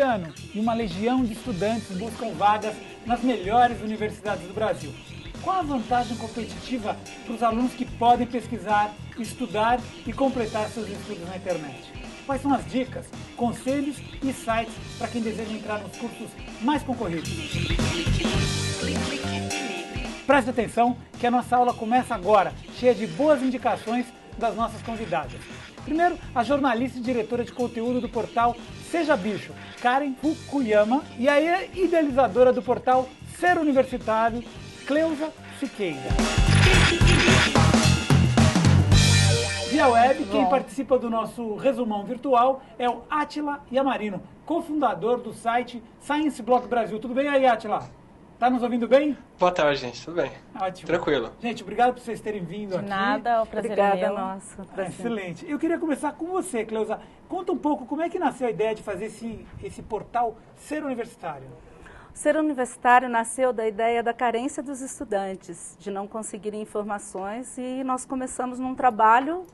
ano e uma legião de estudantes buscam vagas nas melhores universidades do Brasil. Qual a vantagem competitiva para os alunos que podem pesquisar, estudar e completar seus estudos na internet? Quais são as dicas, conselhos e sites para quem deseja entrar nos cursos mais concorridos? Preste atenção que a nossa aula começa agora, cheia de boas indicações das nossas convidadas. Primeiro, a jornalista e diretora de conteúdo do portal Seja Bicho, Karen Fukuyama, e a idealizadora do portal Ser Universitário, Cleusa Siqueira. Via web, quem participa do nosso resumão virtual é o Átila Yamarino, cofundador do site Science Block Brasil. Tudo bem aí, Átila? Tá nos ouvindo bem? Boa tarde, gente. Tudo bem? Ótimo. Tranquilo. Gente, obrigado por vocês terem vindo aqui. De nada, o prazer Obrigada, é meu. nossa. Excelente. Eu queria começar com você, Cleusa. Conta um pouco como é que nasceu a ideia de fazer esse portal Ser Universitário. O Ser Universitário nasceu da ideia da carência dos estudantes, de não conseguirem informações, e nós começamos num trabalho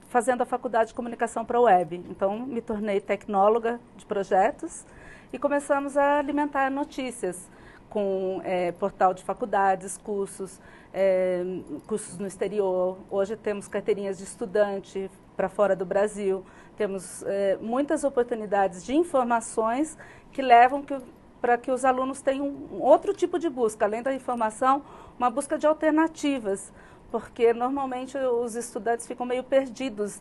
fazendo a faculdade de comunicação para a web. Então, me tornei tecnóloga de projetos e começamos a alimentar notícias com portal de faculdades, cursos no exterior. Hoje temos carteirinhas de estudante para fora do Brasil. Temos muitas oportunidades de informações que levam para que os alunos tenham um outro tipo de busca, além da informação, uma busca de alternativas, porque normalmente os estudantes ficam meio perdidos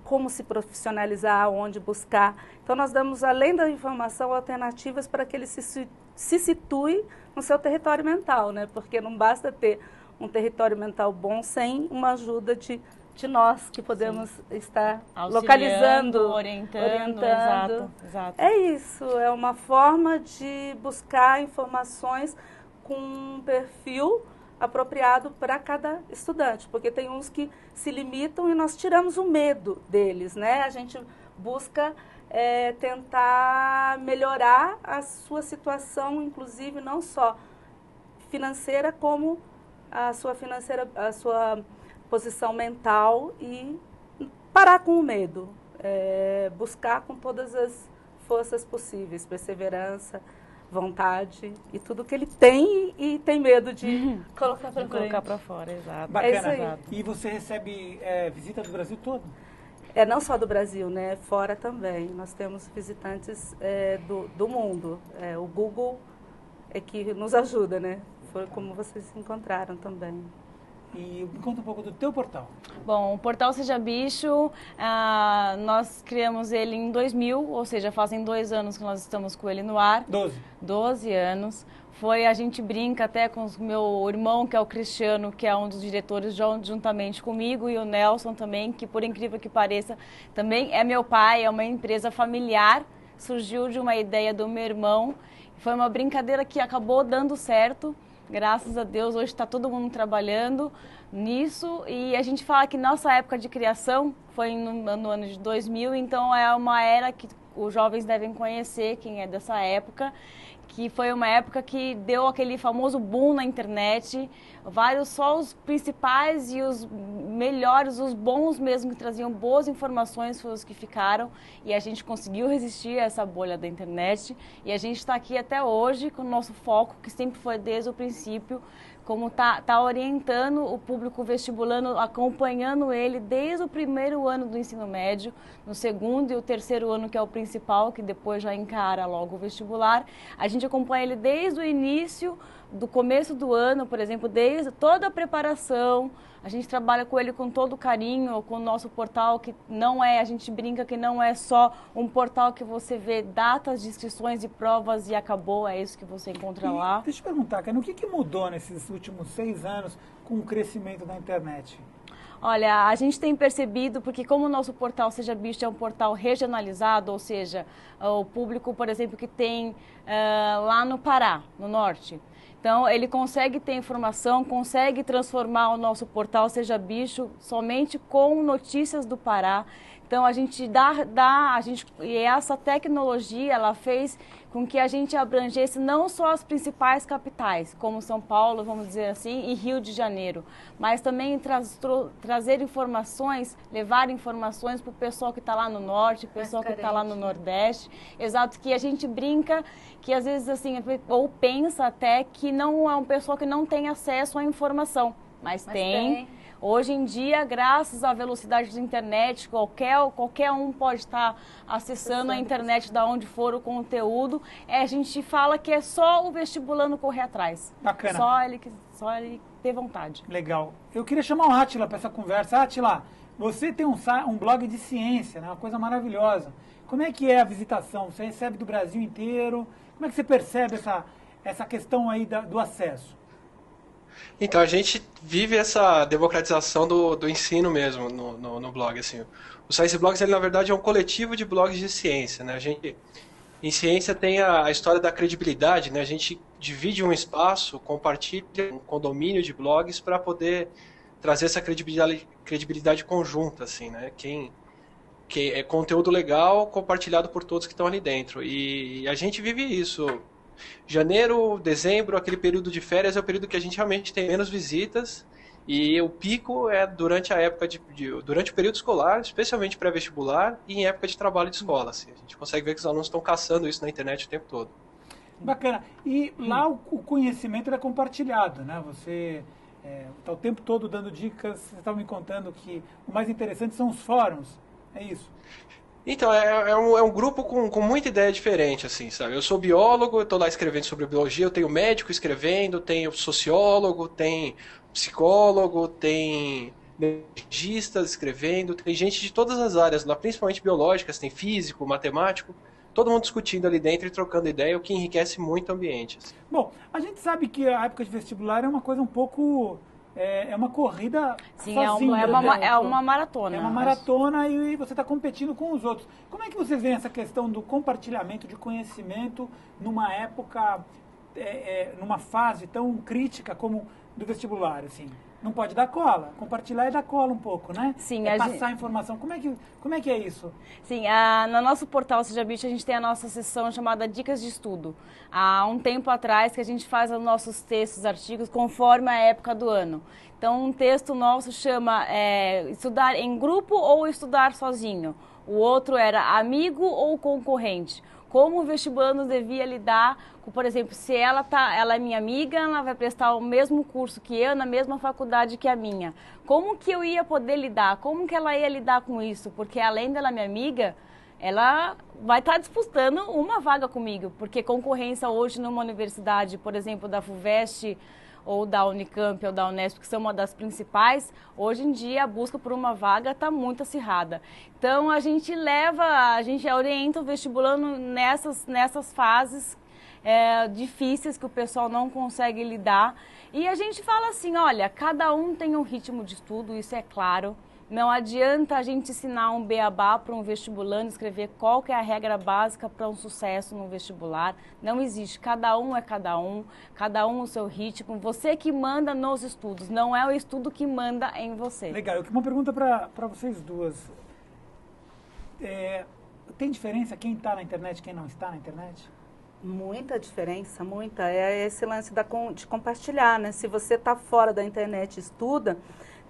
como se profissionalizar, onde buscar. Então nós damos, além da informação, alternativas para que eles se situe no seu território mental, né? Porque não basta ter um território mental bom sem uma ajuda de nós que podemos estar localizando, orientando. Exato. É isso, é uma forma de buscar informações com um perfil apropriado para cada estudante, porque tem uns que se limitam e nós tiramos o medo deles, né? A gente busca tentar melhorar a sua situação, inclusive não só financeira, como a sua posição mental, e parar com o medo, buscar com todas as forças possíveis, perseverança, vontade e tudo que ele tem e tem medo de colocar para fora. Exato. Bacana. É isso aí. E você recebe visita do Brasil todo? Não só do Brasil, né? Fora também. Nós temos visitantes do mundo. O Google é que nos ajuda, né? Foi como vocês se encontraram também. E me conta um pouco do teu portal. Bom, o portal Seja Bicho, nós criamos ele em 2000, ou seja, fazem 2 anos que nós estamos com ele no ar. 12 anos. A gente brinca até com o meu irmão, que é o Cristiano, que é um dos diretores, juntamente comigo, e o Nelson também, que por incrível que pareça, também é meu pai, é uma empresa familiar, surgiu de uma ideia do meu irmão. Foi uma brincadeira que acabou dando certo. Graças a Deus, hoje está todo mundo trabalhando nisso, e a gente fala que nossa época de criação foi no ano de 2000, então é uma era que os jovens devem conhecer, quem é dessa época, que foi uma época que deu aquele famoso boom na internet, só os principais e os melhores, os bons mesmo, que traziam boas informações, foram os que ficaram, e a gente conseguiu resistir a essa bolha da internet, e a gente está aqui até hoje com o nosso foco, que sempre foi desde o princípio, como tá orientando o público vestibulando, acompanhando ele desde o primeiro ano do ensino médio, no segundo e o terceiro ano, que é o principal, que depois já encara logo o vestibular. A gente acompanha ele desde o início, do começo do ano, por exemplo, desde toda a preparação. A gente trabalha com ele com todo carinho, com o nosso portal, que a gente brinca que não é só um portal que você vê datas de inscrições e provas e acabou, é isso que você encontra lá. Deixa eu perguntar, Karen, o que mudou nesses últimos 6 anos com o crescimento da internet? Olha, a gente tem percebido, porque como o nosso portal Seja Bicho é um portal regionalizado, ou seja, o público, por exemplo, que tem lá no Pará, no norte. Então, ele consegue ter informação, consegue transformar o nosso portal Seja Bicho somente com notícias do Pará. Então, Então, e essa tecnologia, ela fez com que a gente abrangesse não só as principais capitais, como São Paulo, vamos dizer assim, e Rio de Janeiro, mas também trazer informações, levar informações para o pessoal que está lá no norte, o pessoal que está lá no nordeste. Exato, que a gente brinca, que às vezes assim, ou pensa até que não é um pessoal que não tem acesso à informação, mas tem. Hoje em dia, graças à velocidade da internet, qualquer um pode estar acessando a internet da onde for o conteúdo. A gente fala que é só o vestibulando correr atrás. Bacana. Só ele ter vontade. Legal. Eu queria chamar o Átila para essa conversa. Átila, você tem um blog de ciência, né? Uma coisa maravilhosa. Como é que é a visitação? Você recebe do Brasil inteiro? Como é que você percebe essa questão aí do acesso? Então, a gente vive essa democratização do ensino mesmo no blog. Assim. O Science Blogs, ele, na verdade, é um coletivo de blogs de ciência. Né? A gente, em ciência, tem a história da credibilidade. Né? A gente divide um espaço, compartilha um condomínio de blogs para poder trazer essa credibilidade conjunta. Assim, né? Que é conteúdo legal compartilhado por todos que estão ali dentro. E a gente vive isso. Janeiro, dezembro, aquele período de férias é o período que a gente realmente tem menos visitas, e o pico é durante a época durante o período escolar, especialmente pré-vestibular e em época de trabalho de escola. Assim. A gente consegue ver que os alunos estão caçando isso na internet o tempo todo. Bacana. E lá o conhecimento é compartilhado, né? Você está o tempo todo dando dicas, você estava me contando que o mais interessante são os fóruns, é isso? Então, é um grupo com muita ideia diferente, assim, sabe? Eu sou biólogo, eu estou lá escrevendo sobre biologia, eu tenho médico escrevendo, tenho sociólogo, tem psicólogo, tem neurologistas escrevendo, tem gente de todas as áreas lá, principalmente biológicas, tem físico, matemático, todo mundo discutindo ali dentro e trocando ideia, o que enriquece muito o ambiente. Assim. Bom, a gente sabe que a época de vestibular é uma coisa um pouco... É uma corrida sozinha. É uma maratona. É uma maratona e você está competindo com os outros. Como é que você vê essa questão do compartilhamento de conhecimento numa época, numa fase tão crítica como do vestibular, assim? Não pode dar cola. Compartilhar é dar cola um pouco, né? Sim, passar informação. Como é que é isso? Sim, no nosso portal Seja Bicho a gente tem a nossa seção chamada Dicas de Estudo. Há um tempo atrás que a gente faz os nossos textos, artigos, conforme a época do ano. Então, um texto nosso chama Estudar em Grupo ou Estudar Sozinho. O outro era Amigo ou Concorrente. Como o vestibulando devia lidar com, por exemplo, se ela é minha amiga, ela vai prestar o mesmo curso que eu, na mesma faculdade que a minha. Como que eu ia poder lidar? Como que ela ia lidar com isso? Porque além dela minha amiga, ela vai estar disputando uma vaga comigo. Porque concorrência hoje numa universidade, por exemplo, da FUVEST, ou da Unicamp ou da Unesp, que são uma das principais, hoje em dia a busca por uma vaga está muito acirrada. Então a gente orienta o vestibulando nessas fases difíceis que o pessoal não consegue lidar. E a gente fala assim, olha, cada um tem um ritmo de estudo, isso é claro. Não adianta a gente ensinar um beabá para um vestibulando, escrever qual que é a regra básica para um sucesso no vestibular. Não existe. Cada um é cada um o seu ritmo. Você que manda nos estudos, não é o estudo que manda em você. Legal. Uma pergunta para vocês duas. Tem diferença quem está na internet e quem não está na internet? Muita diferença, muita. É esse lance de compartilhar, né? Se você está fora da internet e estuda...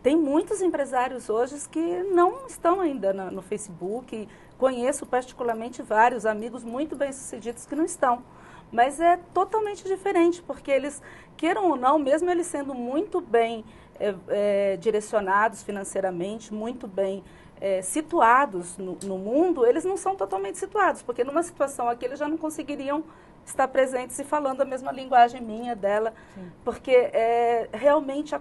Tem muitos empresários hoje que não estão ainda no Facebook. Conheço particularmente vários amigos muito bem-sucedidos que não estão. Mas é totalmente diferente, porque eles, queiram ou não, mesmo eles sendo muito bem direcionados financeiramente, muito bem situados no mundo, eles não são totalmente situados, porque numa situação aqui eles já não conseguiriam estar presentes e falando a mesma linguagem minha, dela. Sim. Porque realmente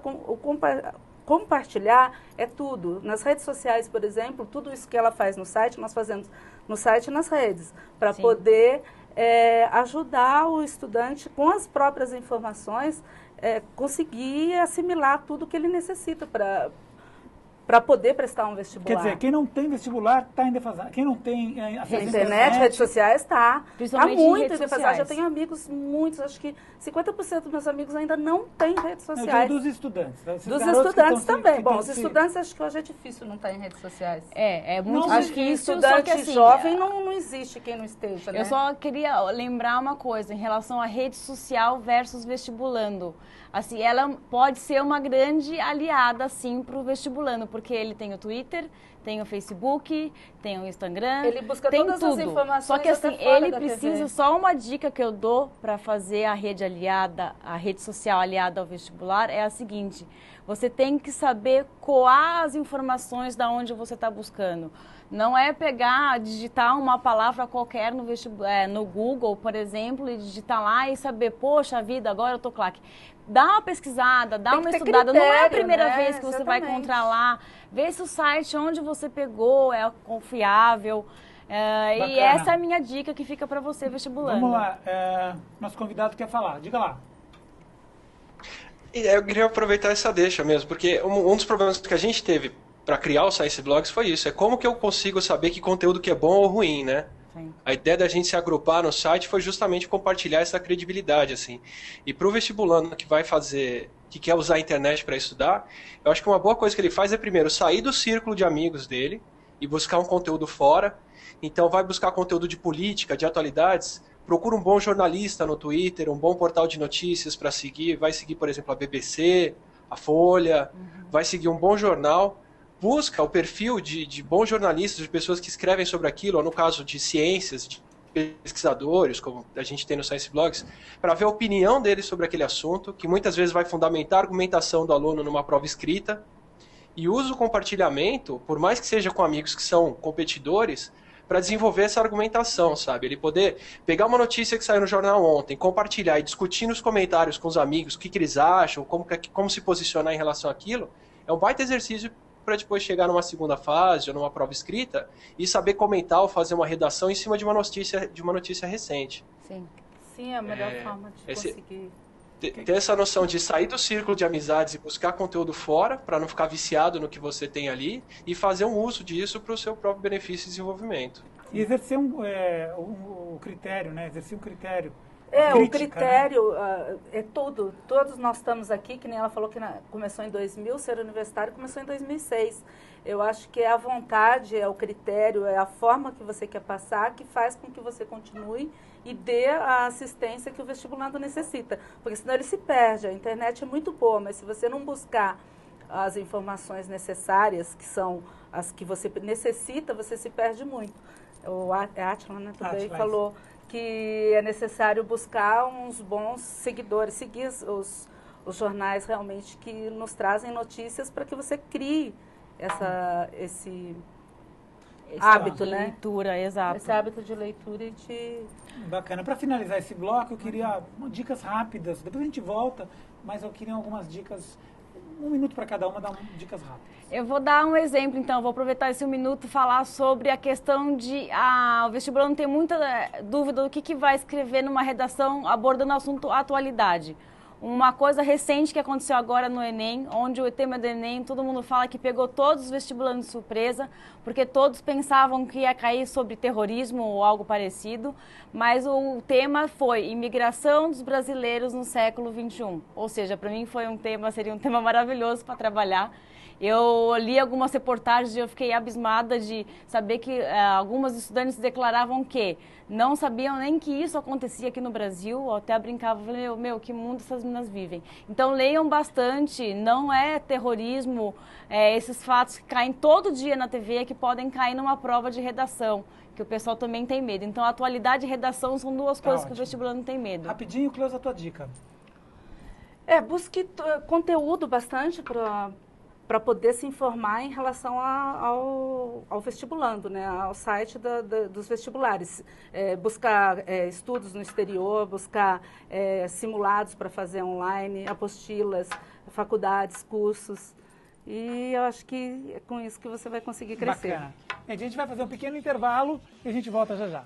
compartilhar é tudo. Nas redes sociais, por exemplo, tudo isso que ela faz no site, nós fazemos no site e nas redes, para poder ajudar o estudante com as próprias informações, conseguir assimilar tudo que ele necessita para poder prestar um vestibular. Quer dizer, quem não tem vestibular está em defasagem. Quem não tem acesso à internet, redes sociais, está muito em defasagem. Eu tenho amigos, muitos, acho que 50% dos meus amigos ainda não têm redes sociais. Dos estudantes. Dos estudantes também. Bom, os estudantes acho que hoje é difícil não estar em redes sociais. É muito difícil. Acho que estudante assim, jovem não existe quem não esteja, né? Eu só queria lembrar uma coisa em relação à rede social versus vestibulando. Assim, ela pode ser uma grande aliada, sim, para o vestibulando, porque ele tem o Twitter, tem o Facebook, tem o Instagram, ele busca tem todas tudo. as informações. Só que assim, ele precisa, só uma dica que eu dou para fazer a rede aliada, a rede social aliada ao vestibular é a seguinte: você tem que saber coar as informações da onde você está buscando. Não é pegar, digitar uma palavra qualquer no Google, por exemplo, e digitar lá e saber, poxa vida, agora eu tô claque. Dá uma pesquisada, dá uma estudada. Critério, não é a primeira vez que você vai encontrar lá. Vê se o site onde você pegou é confiável. E essa é a minha dica que fica para você, vestibulando. Vamos lá, nosso convidado quer falar. Diga lá. Eu queria aproveitar essa deixa mesmo, porque um dos problemas que a gente teve para criar o Science Blogs foi isso. É como que eu consigo saber que conteúdo que é bom ou ruim, né? Sim. A ideia da gente se agrupar no site foi justamente compartilhar essa credibilidade, assim. E para o vestibulando que quer usar a internet para estudar, eu acho que uma boa coisa que ele faz é, primeiro, sair do círculo de amigos dele e buscar um conteúdo fora. Então, vai buscar conteúdo de política, de atualidades. Procura um bom jornalista no Twitter, um bom portal de notícias para seguir. Vai seguir, por exemplo, a BBC, a Folha, vai seguir um bom jornal. Busca o perfil de bons jornalistas, de pessoas que escrevem sobre aquilo, ou no caso de ciências, de pesquisadores, como a gente tem no Science Blogs, para ver a opinião deles sobre aquele assunto, que muitas vezes vai fundamentar a argumentação do aluno numa prova escrita. E usa o compartilhamento, por mais que seja com amigos que são competidores, para desenvolver essa argumentação, sabe? Ele poder pegar uma notícia que saiu no jornal ontem, compartilhar e discutir nos comentários com os amigos o que eles acham, como se posicionar em relação àquilo, é um baita exercício para depois chegar numa segunda fase ou numa prova escrita e saber comentar ou fazer uma redação em cima de uma notícia recente. Sim, é a melhor forma de conseguir. Ter essa noção de sair do círculo de amizades e buscar conteúdo fora, para não ficar viciado no que você tem ali, e fazer um uso disso para o seu próprio benefício e desenvolvimento. E exercer um critério, né? Exercer um critério. O critério, né? É tudo. Todos nós estamos aqui, que nem ela falou que começou em 2000, ser universitário começou em 2006. Eu acho que é a vontade, é o critério, é a forma que você quer passar que faz com que você continue e dê a assistência que o vestibulando necessita. Porque senão ele se perde. A internet é muito boa, mas se você não buscar as informações necessárias, que são as que você necessita, você se perde muito. O Átila, né, também falou que é necessário buscar uns bons seguidores, seguir os jornais realmente que nos trazem notícias para que você crie esse hábito, né? Leitura, exato. Esse hábito de leitura e de... Bacana. Para finalizar esse bloco, eu queria dicas rápidas. Depois a gente volta, mas eu queria algumas dicas, 1 minuto para cada uma, dar dicas rápidas. Eu vou dar um exemplo, então, vou aproveitar esse 1 minuto e falar sobre a questão de... o vestibulando tem muita dúvida do que vai escrever numa redação abordando o assunto atualidade. Uma coisa recente que aconteceu agora no Enem, onde o tema do Enem, todo mundo fala que pegou todos os veestibulandos de surpresa, porque todos pensavam que ia cair sobre terrorismo ou algo parecido, mas o tema foi imigração dos brasileiros no século XXI. Ou seja, para mim seria um tema maravilhoso para trabalhar. Eu li algumas reportagens e eu fiquei abismada de saber que algumas estudantes declaravam que não sabiam nem que isso acontecia aqui no Brasil. Eu até brincava, falei, que mundo essas meninas vivem. Então leiam bastante, não é terrorismo, esses fatos que caem todo dia na TV que podem cair numa prova de redação, que o pessoal também tem medo. Então atualidade e redação são duas coisas que o vestibulando tem medo. Rapidinho, Cleusa, a tua dica. Busque conteúdo bastante para poder se informar em relação ao vestibulando, né, ao site dos vestibulares. Buscar estudos no exterior, buscar simulados para fazer online, apostilas, faculdades, cursos. E eu acho que é com isso que você vai conseguir crescer. Bacana. A gente vai fazer um pequeno intervalo e a gente volta já já.